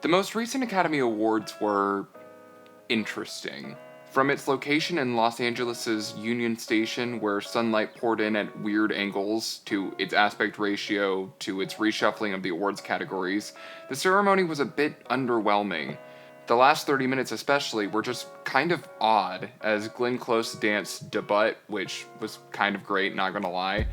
The most recent Academy Awards were interesting. From its location in Los Angeles' Union Station, where sunlight poured in at weird angles, to its aspect ratio, to its reshuffling of the awards categories, the ceremony was a bit underwhelming. The last 30 minutes especially were just kind of odd, as Glenn Close danced Debut, which was kind of great, not gonna lie,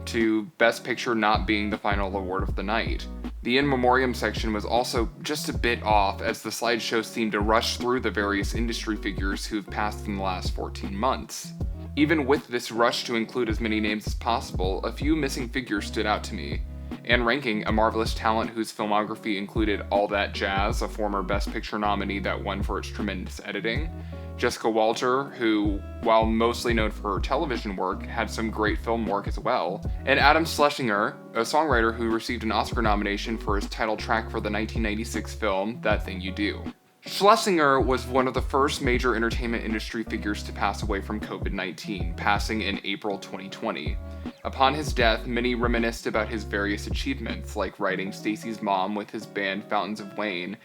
to Best Picture not being the final award of the night. The in memoriam section was also just a bit off, as the slideshow seemed to rush through the various industry figures who've passed in the last 14 months. Even with this rush to include as many names as possible, a few missing figures stood out to me. Anne Ranking, a marvelous talent whose filmography included All That Jazz, a former Best Picture nominee that won for its tremendous editing. Jessica Walter, who, while mostly known for her television work, had some great film work as well. And Adam Schlesinger, a songwriter who received an Oscar nomination for his title track for the 1996 film That Thing You Do. Schlesinger was one of the first major entertainment industry figures to pass away from COVID-19, passing in April 2020. Upon his death, many reminisced about his various achievements, like writing Stacy's Mom with his band Fountains of Wayne,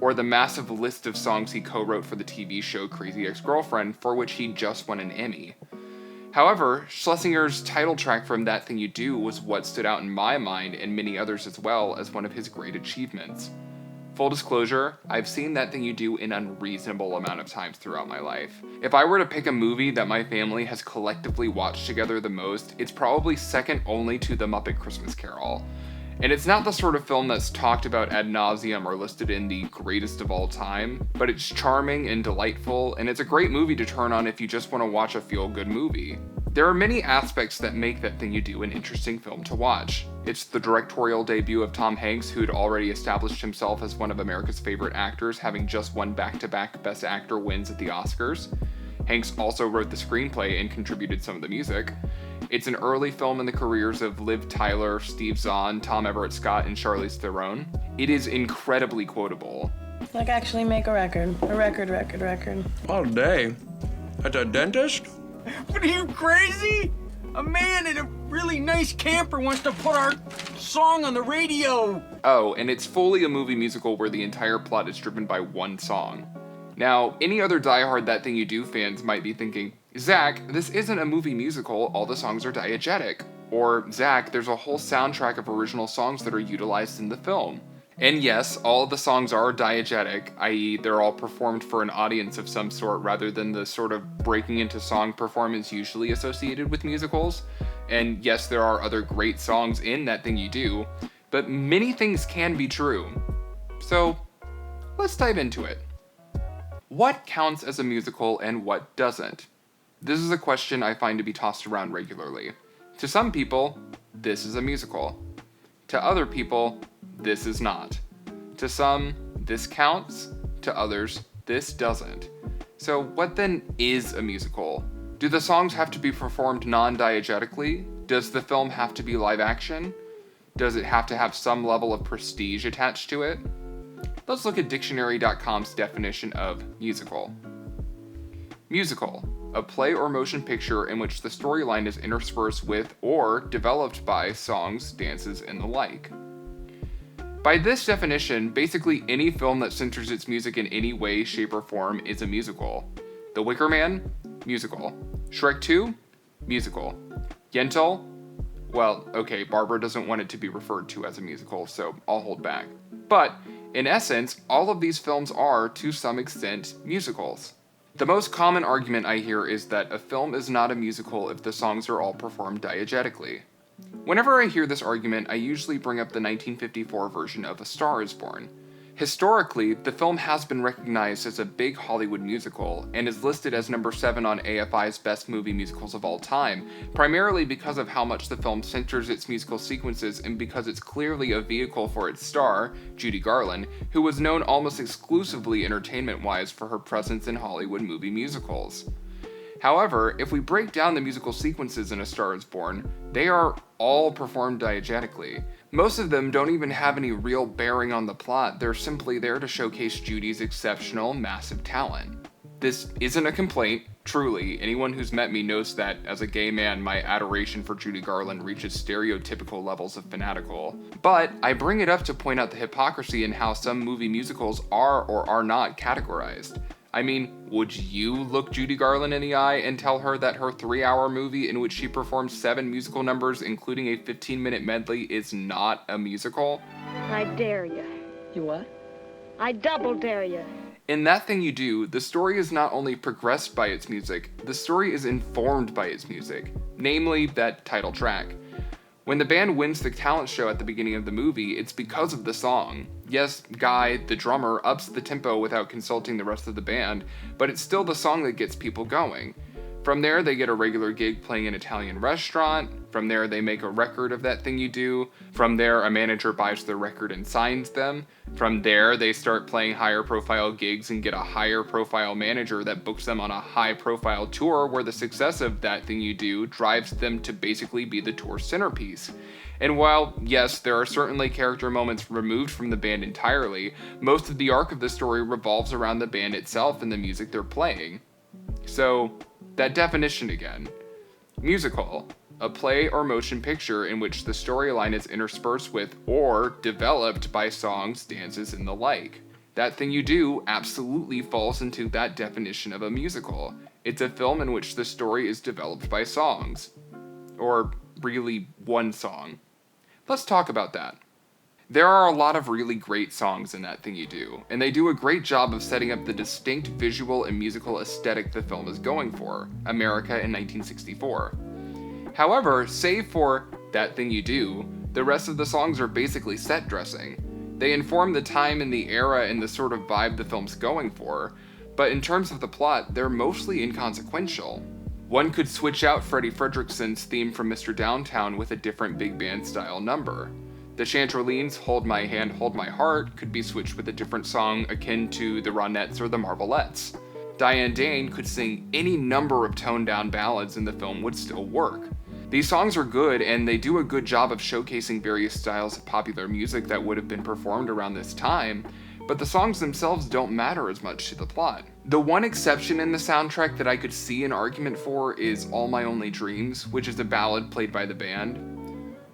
or the massive list of songs he co-wrote for the TV show Crazy Ex-Girlfriend, for which he just won an Emmy. However, Schlesinger's title track from That Thing You Do was what stood out in my mind, and many others as well, as one of his great achievements. Full disclosure, I've seen That Thing You Do an unreasonable amount of times throughout my life. If I were to pick a movie that my family has collectively watched together the most, it's probably second only to The Muppet Christmas Carol. And it's not the sort of film that's talked about ad nauseum or listed in the greatest of all time, but it's charming and delightful, and it's a great movie to turn on if you just want to watch a feel-good movie. There are many aspects that make That Thing You Do an interesting film to watch. It's the directorial debut of Tom Hanks, who'd already established himself as one of America's favorite actors, having just won back-to-back Best Actor wins at the Oscars. Hanks also wrote the screenplay and contributed some of the music. It's an early film in the careers of Liv Tyler, Steve Zahn, Tom Everett Scott, and Charlize Theron. It is incredibly quotable. Like actually make a record. A record. All day? At a dentist? What are you, crazy? A man in a really nice camper wants to put our song on the radio. Oh, and it's fully a movie musical where the entire plot is driven by one song. Now, any other diehard That Thing You Do fans might be thinking, Zack, this isn't a movie musical, all the songs are diegetic. Or, Zack, there's a whole soundtrack of original songs that are utilized in the film. And yes, all of the songs are diegetic, i.e. they're all performed for an audience of some sort rather than the sort of breaking into song performance usually associated with musicals. And yes, there are other great songs in That Thing You Do, but many things can be true. So, let's dive into it. What counts as a musical and what doesn't? This is a question I find to be tossed around regularly. To some people, this is a musical. To other people, this is not. To some, this counts. To others, this doesn't. So what then is a musical? Do the songs have to be performed non-diegetically? Does the film have to be live action? Does it have to have some level of prestige attached to it? Let's look at dictionary.com's definition of musical. Musical, a play or motion picture in which the storyline is interspersed with or developed by songs, dances, and the like. By this definition, basically any film that centers its music in any way, shape, or form is a musical. The Wicker Man? Musical. Shrek 2? Musical. Yentl? Well, okay, Barbara doesn't want it to be referred to as a musical, so I'll hold back. But, in essence, all of these films are, to some extent, musicals. The most common argument I hear is that a film is not a musical if the songs are all performed diegetically. Whenever I hear this argument, I usually bring up the 1954 version of A Star is Born. Historically, the film has been recognized as a big Hollywood musical, and is listed as number 7 on AFI's Best Movie Musicals of All Time, primarily because of how much the film centers its musical sequences and because it's clearly a vehicle for its star, Judy Garland, who was known almost exclusively entertainment-wise for her presence in Hollywood movie musicals. However, if we break down the musical sequences in A Star is Born, they are all performed diegetically. Most of them don't even have any real bearing on the plot, they're simply there to showcase Judy's exceptional, massive talent. This isn't a complaint, Truly, anyone who's met me knows that, as a gay man, my adoration for Judy Garland reaches stereotypical levels of fanatical. But I bring it up to point out the hypocrisy in how some movie musicals are or are not categorized. I mean, would you look Judy Garland in the eye and tell her that her 3-hour movie in which she performed 7 musical numbers, including a 15-minute medley, is not a musical? I dare you. You what? I double dare you. In That Thing You Do, the story is not only progressed by its music, the story is informed by its music, namely that title track. When the band wins the talent show at the beginning of the movie, it's because of the song. Yes, Guy, the drummer, ups the tempo without consulting the rest of the band, but it's still the song that gets people going. From there, they get a regular gig playing an Italian restaurant. From there, they make a record of That Thing You Do. From there, a manager buys their record and signs them. From there, they start playing higher profile gigs and get a higher profile manager that books them on a high profile tour where the success of That Thing You Do drives them to basically be the tour centerpiece. And while, yes, there are certainly character moments removed from the band entirely, most of the arc of the story revolves around the band itself and the music they're playing. So, that definition again. Musical, a play or motion picture in which the storyline is interspersed with or developed by songs, dances, and the like. That Thing You Do absolutely falls into that definition of a musical. It's a film in which the story is developed by songs. Or really, one song. Let's talk about that. There are a lot of really great songs in That Thing You Do, and they do a great job of setting up the distinct visual and musical aesthetic the film is going for, America in 1964. However, save for That Thing You Do, the rest of the songs are basically set dressing. They inform the time and the era and the sort of vibe the film's going for, but in terms of the plot, they're mostly inconsequential. One could switch out Freddie Fredrickson's theme from Mr. Downtown with a different big band style number. The Chanterlines' Hold My Hand, Hold My Heart could be switched with a different song akin to the Ronettes or the Marvelettes. Diane Dane could sing any number of toned-down ballads and the film would still work. These songs are good and they do a good job of showcasing various styles of popular music that would have been performed around this time, but the songs themselves don't matter as much to the plot. The one exception in the soundtrack that I could see an argument for is All My Only Dreams, which is a ballad played by the band.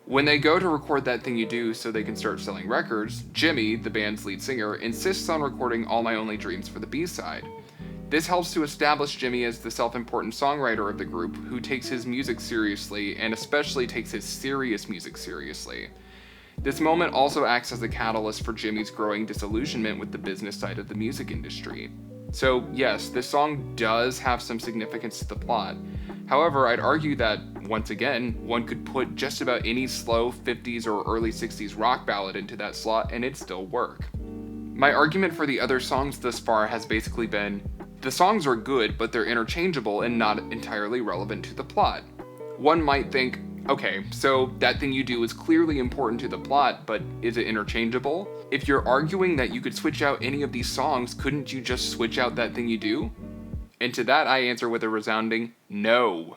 When they go to record That Thing You Do so they can start selling records, Jimmy, the band's lead singer, insists on recording All My Only Dreams for the B-side. This helps to establish Jimmy as the self-important songwriter of the group who takes his music seriously and especially takes his serious music seriously. This moment also acts as a catalyst for Jimmy's growing disillusionment with the business side of the music industry. So yes, this song does have some significance to the plot. However, I'd argue that, once again, one could put just about any slow 50s or early 60s rock ballad into that slot and it'd still work. My argument for the other songs thus far has basically been, the songs are good, but they're interchangeable and not entirely relevant to the plot. One might think, okay, so That Thing You Do is clearly important to the plot, but is it interchangeable? If you're arguing that you could switch out any of these songs, couldn't you just switch out That Thing You Do? And to that I answer with a resounding no.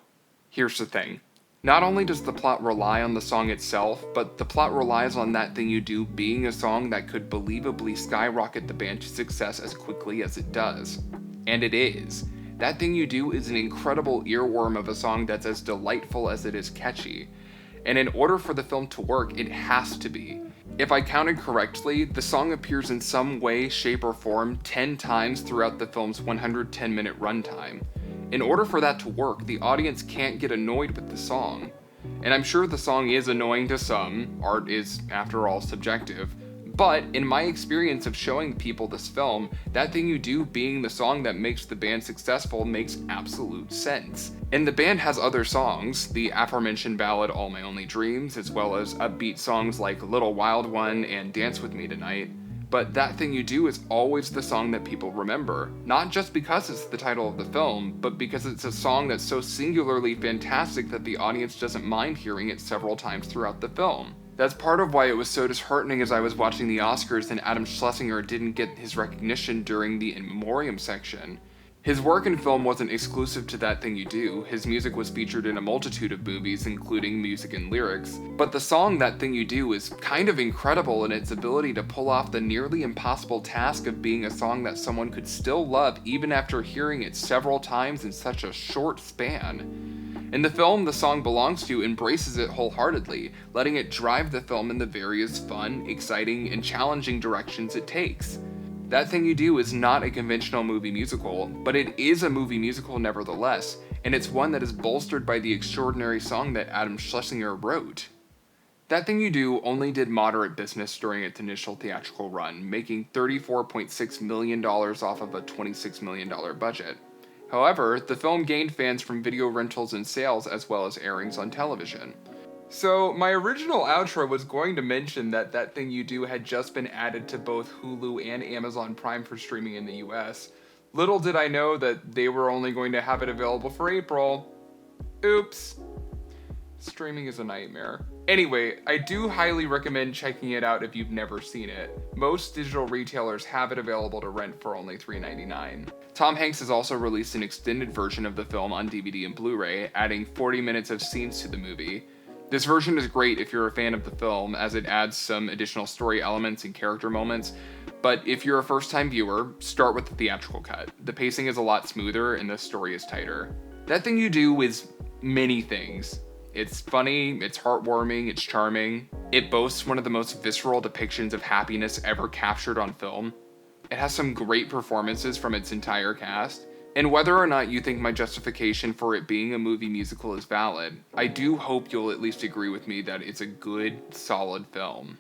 Here's the thing. Not only does the plot rely on the song itself, but the plot relies on That Thing You Do being a song that could believably skyrocket the band to success as quickly as it does. And it is. That Thing You Do is an incredible earworm of a song that's as delightful as it is catchy. And in order for the film to work, it has to be. If I counted correctly, the song appears in some way, shape, or form 10 times throughout the film's 110-minute runtime. In order for that to work, the audience can't get annoyed with the song. And I'm sure the song is annoying to some, art is, after all, subjective, but in my experience of showing people this film, That Thing You Do being the song that makes the band successful makes absolute sense. And the band has other songs, the aforementioned ballad All My Only Dreams, as well as upbeat songs like Little Wild One and Dance With Me Tonight, but That Thing You Do is always the song that people remember, not just because it's the title of the film, but because it's a song that's so singularly fantastic that the audience doesn't mind hearing it several times throughout the film. That's part of why it was so disheartening as I was watching the Oscars and Adam Schlesinger didn't get his recognition during the In Memoriam section. His work in film wasn't exclusive to That Thing You Do. His music was featured in a multitude of movies, including music and lyrics. But the song That Thing You Do is kind of incredible in its ability to pull off the nearly impossible task of being a song that someone could still love even after hearing it several times in such a short span. In the film the song belongs to embraces it wholeheartedly, letting it drive the film in the various fun, exciting, and challenging directions it takes. That Thing You Do is not a conventional movie musical, but it is a movie musical nevertheless, and it's one that is bolstered by the extraordinary song that Adam Schlesinger wrote. That Thing You Do only did moderate business during its initial theatrical run, making $34.6 million off of a $26 million budget. However, the film gained fans from video rentals and sales as well as airings on television. So, my original outro was going to mention that That Thing You Do had just been added to both Hulu and Amazon Prime for streaming in the US. Little did I know that they were only going to have it available for April. Oops. Streaming is a nightmare. Anyway, I do highly recommend checking it out if you've never seen it. Most digital retailers have it available to rent for only $3.99. Tom Hanks has also released an extended version of the film on DVD and Blu-ray, adding 40 minutes of scenes to the movie. This version is great if you're a fan of the film, as it adds some additional story elements and character moments, but if you're a first-time viewer, start with the theatrical cut. The pacing is a lot smoother and the story is tighter. That Thing You Do is many things. It's funny, it's heartwarming, it's charming. It boasts one of the most visceral depictions of happiness ever captured on film. It has some great performances from its entire cast. And whether or not you think my justification for it being a movie musical is valid, I do hope you'll at least agree with me that it's a good, solid film.